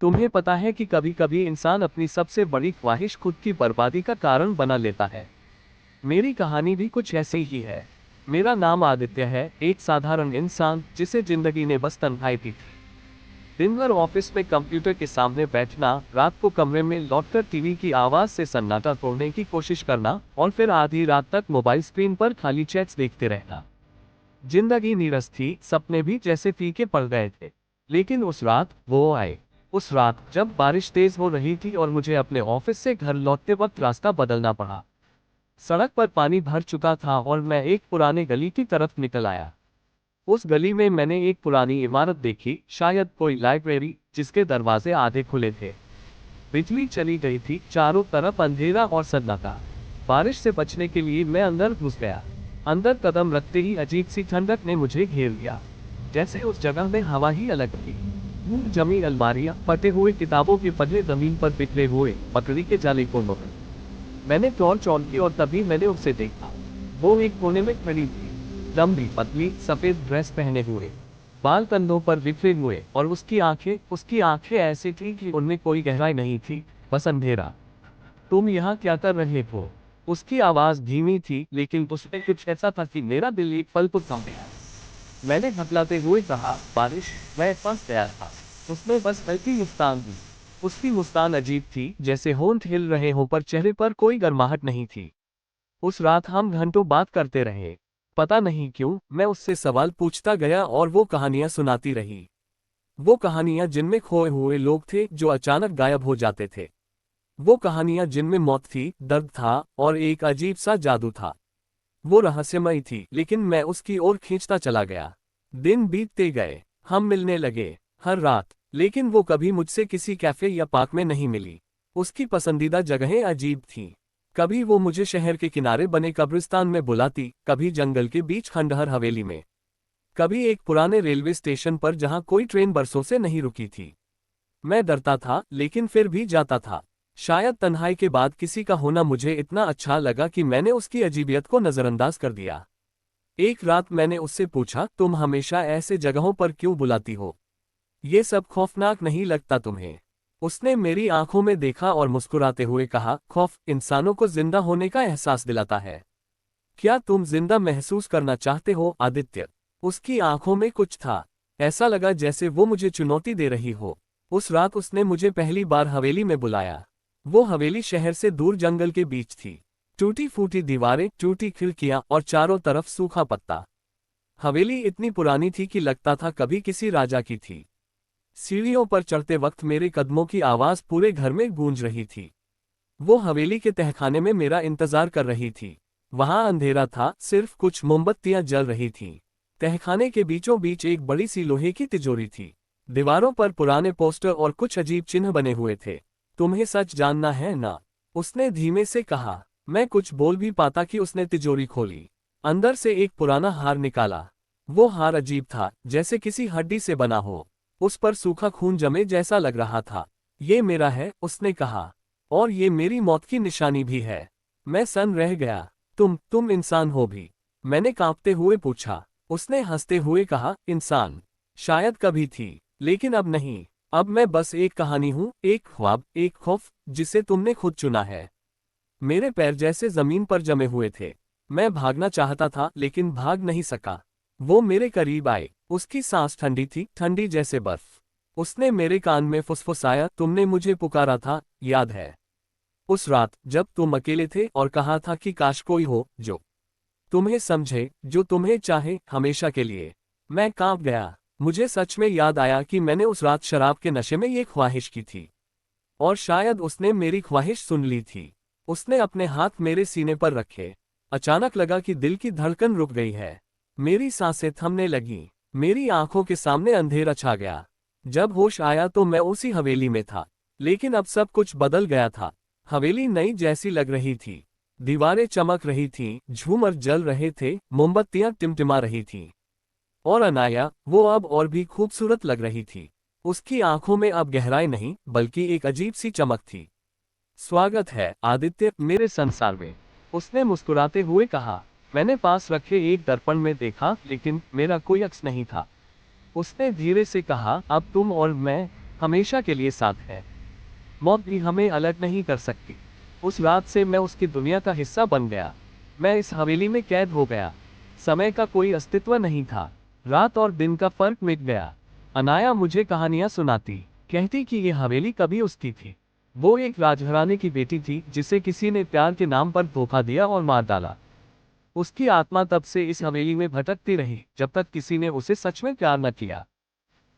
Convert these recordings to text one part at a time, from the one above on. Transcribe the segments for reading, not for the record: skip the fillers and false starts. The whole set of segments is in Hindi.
तुम्हें पता है कि कभी कभी इंसान अपनी सबसे बड़ी ख्वाहिश खुद की बर्बादी का कारण बना लेता है। मेरी कहानी भी कुछ ऐसे ही है। मेरा नाम आदित्य है, एक साधारण इंसान जिसे जिंदगी ने बस तन्हाई दी थी। दिन भर ऑफिस में कंप्यूटर के सामने बैठना, रात को कमरे में लौटकर टीवी की आवाज से सन्नाटा तोड़ने की कोशिश करना और फिर आधी रात तक मोबाइल स्क्रीन पर खाली चैट्स देखते रहना। जिंदगी नीरस थी, सपने भी जैसे फीके पड़ गए थे। लेकिन उस रात वो आए। उस रात जब बारिश तेज हो रही थी और मुझे अपने ऑफिस से घर लौटते वक्त रास्ता बदलना पड़ा। सड़क पर पानी भर चुका था और मैं एक पुराने गली की तरफ निकल आया। उस गली में मैंने एक पुरानी इमारत देखी, शायद कोई लाइब्रेरी, जिसके दरवाजे आधे खुले थे। बिजली चली गई थी, चारों तरफ अंधेरा और सन्नाटा। बारिश से बचने के लिए मैं अंदर घुस गया। अंदर कदम रखते ही अजीब सी ठंडक ने मुझे घेर लिया, जैसे उस जगह में हवा ही अलग थी। जमी अलमारियां, फटे हुए किताबों के पन्ने जमीन पर बिखरे हुए, मकड़ी के जाले कोनों में। मैंने टॉर्च ऑन की और तभी मैंने उसे देखा। वो एक कोने में खड़ी थी, लंबी पतली सफेद ड्रेस पहने हुए, बाल कंधों पर बिखरे हुए, और उसकी आंखें ऐसी थी कि उनमें कोई गहराई नहीं थी, बस अंधेरा। तुम यहाँ क्या कर रहे हो? उसकी आवाज धीमी थी, लेकिन उसमें कुछ ऐसा था कि मेरा दिल एक पल को थम गया। मैंने घबराते हुए कहा, बारिश, मैं फंस गया था। उसने बस हल्की मुस्कान दी। उसकी मुस्कान अजीब थी, जैसे होंठ हिल रहे हों पर चेहरे पर कोई गर्माहट नहीं थी। उस रात हम घंटों बात करते रहे। पता नहीं क्यों, मैं उससे सवाल पूछता गया और वो कहानियां सुनाती रही। वो कहानियां जिनमें खोए हुए लोग थे जो अचानक गायब हो जाते थे। वो कहानियां जिनमें मौत थी, दर्द था और एक अजीब सा जादू था। वो रहस्यमयी थी, लेकिन मैं उसकी ओर खींचता चला गया। दिन बीतते गए, हम मिलने लगे, हर रात। लेकिन वो कभी मुझसे किसी कैफे या पार्क में नहीं मिली। उसकी पसंदीदा जगहें अजीब थीं। कभी वो मुझे शहर के किनारे बने कब्रिस्तान में बुलाती, कभी जंगल के बीच खंडहर हवेली में, कभी एक पुराने रेलवे स्टेशन पर जहां कोई ट्रेन बरसों से नहीं रुकी थी। मैं डरता था, लेकिन फिर भी जाता था। शायद तन्हाई के बाद किसी का होना मुझे इतना अच्छा लगा कि मैंने उसकी अजीबियत को नजरअंदाज कर दिया। एक रात मैंने उससे पूछा, तुम हमेशा ऐसे जगहों पर क्यों बुलाती हो? ये सब खौफनाक नहीं लगता तुम्हें? उसने मेरी आंखों में देखा और मुस्कुराते हुए कहा, खौफ इंसानों को जिंदा होने का एहसास दिलाता है। क्या तुम जिंदा महसूस करना चाहते हो, आदित्य? उसकी आंखों में कुछ था। ऐसा लगा जैसे वो मुझे चुनौती दे रही हो। उस रात उसने मुझे पहली बार हवेली में बुलाया। वो हवेली शहर से दूर जंगल के बीच थी। टूटी फूटी दीवारें, टूटी खिड़कियां और चारों तरफ सूखा पत्ता। हवेली इतनी पुरानी थी कि लगता था कभी किसी राजा की थी। सीढ़ियों पर चढ़ते वक्त मेरे कदमों की आवाज पूरे घर में गूंज रही थी। वो हवेली के तहखाने में मेरा इंतजार कर रही थी। वहां अंधेरा था, सिर्फ कुछ मोमबत्तियां जल रही थीं। तहखाने के बीचों बीच एक बड़ी सी लोहे की तिजोरी थी। दीवारों पर पुराने पोस्टर और कुछ अजीब चिन्ह बने हुए थे। तुम्हें सच जानना है ना? उसने धीमे से कहा। मैं कुछ बोल भी पाता कि उसने तिजोरी खोली। अंदर से एक पुराना हार निकाला। वो हार अजीब था, जैसे किसी हड्डी से बना हो। उस पर सूखा खून जमे जैसा लग रहा था। ये मेरा है, उसने कहा, और ये मेरी मौत की निशानी भी है। मैं सन रह गया। तुम इंसान हो भी? मैंने कांपते हुए पूछा। उसने हंसते हुए कहा, इंसान शायद कभी थी, लेकिन अब नहीं। अब मैं बस एक कहानी हूं, एक ख्वाब, एक खौफ जिसे तुमने खुद चुना है। मेरे पैर जैसे जमीन पर जमे हुए थे। मैं भागना चाहता था, लेकिन भाग नहीं सका। वो मेरे करीब आए। उसकी सांस ठंडी थी, ठंडी जैसे बर्फ। उसने मेरे कान में फुसफुसाया, तुमने मुझे पुकारा था, याद है? उस रात जब तुम अकेले थे और कहा था कि काश कोई हो जो तुम्हें समझे, जो तुम्हें चाहे, हमेशा के लिए। मैं कांप गया। मुझे सच में याद आया कि मैंने उस रात शराब के नशे में ये ख्वाहिश की थी। और शायद उसने मेरी ख्वाहिश सुन ली थी। उसने अपने हाथ मेरे सीने पर रखे। अचानक लगा कि दिल की धड़कन रुक गई है। मेरी सांसें थमने लगीं। मेरी आंखों के सामने अंधेरा छा गया। जब होश आया तो मैं उसी हवेली में था। लेकिन अब सब कुछ बदल गया था। हवेली नई जैसी लग रही थी। दीवारें चमक रही थीं, झूमर जल रहे थे, मोमबत्तियां टिमटिमा रही थीं। और अनाया, वो अब और भी खूबसूरत लग रही थी। उसकी आंखों में अब गहराई नहीं, बल्कि एक अजीब सी चमक थी। स्वागत है, आदित्य, मेरे संसार में, उसने मुस्कुराते हुए कहा। मैंने पास रखे एक दर्पण में देखा, लेकिन मेरा कोई अक्स नहीं था। उसने धीरे से कहा, अब तुम और मैं हमेशा के लिए साथ है। मौत भी हमें अलग नहीं कर सकती। उस रात से मैं उसकी दुनिया का हिस्सा बन गया। मैं इस हवेली में कैद हो गया। समय का कोई अस्तित्व नहीं था। रात और दिन का फर्क मिट गया। अनाया मुझे कहानियां सुनाती, कहती कि ये हवेली कभी उसकी थी। वो एक राजघराने की बेटी थी जिसे किसी ने प्यार के नाम पर धोखा दिया और मार डाला। उसकी आत्मा तब से इस हवेली में भटकती रही जब तक किसी ने उसे सच में प्यार न किया।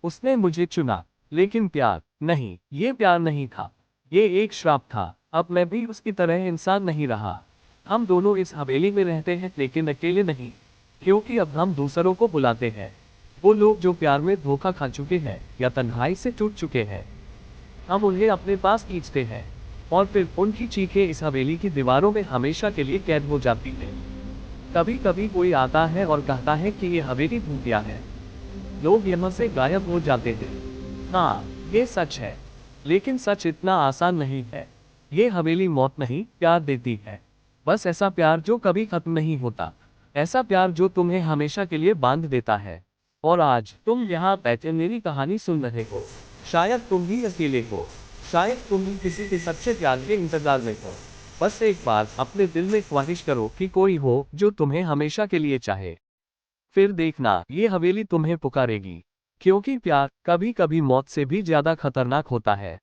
उसने मुझे चुना, लेकिन प्यार नहीं, ये प्यार नहीं था। ये एक श्राप था। अब मैं भी उसकी तरह इंसान नहीं रहा। हम दोनों इस हवेली में रहते हैं लेकिन अकेले नहीं, क्योंकि अब हम दूसरों को बुलाते हैं। वो लोग जो प्यार में धोखा खा चुके हैं या तन्हाई से टूट चुके हैं, हम उन्हें अपने पास खींचते हैं और फिर उनकी चीखें इस हवेली की दीवारों में हमेशा के लिए कैद हो जाती हैं। कभी कभी कोई आता है और कहता है कि ये हवेली भूतिया है। लोग यहाँ से गायब हो जाते हैं। हाँ, ये सच है। लेकिन सच इतना आसान नहीं है। ये हवेली मौत नहीं, प्यार देती है। बस ऐसा प्यार जो कभी खत्म नहीं होता। ऐसा प्यार जो तुम्हें हमेशा के लिए बांध देता है। और आज तुम यहाँ बैठे मेरी कहानी सुन रहे हो। शायद तुम भी अकेले हो। शायद तुम भी किसी के सच्चे प्यार के इंतजार में हो। बस एक बार अपने दिल में ख्वाहिश करो कि कोई हो जो तुम्हें हमेशा के लिए चाहे। फिर देखना, ये हवेली तुम्हें पुकारेगी। क्योंकि प्यार कभी कभी मौत से भी ज्यादा खतरनाक होता है।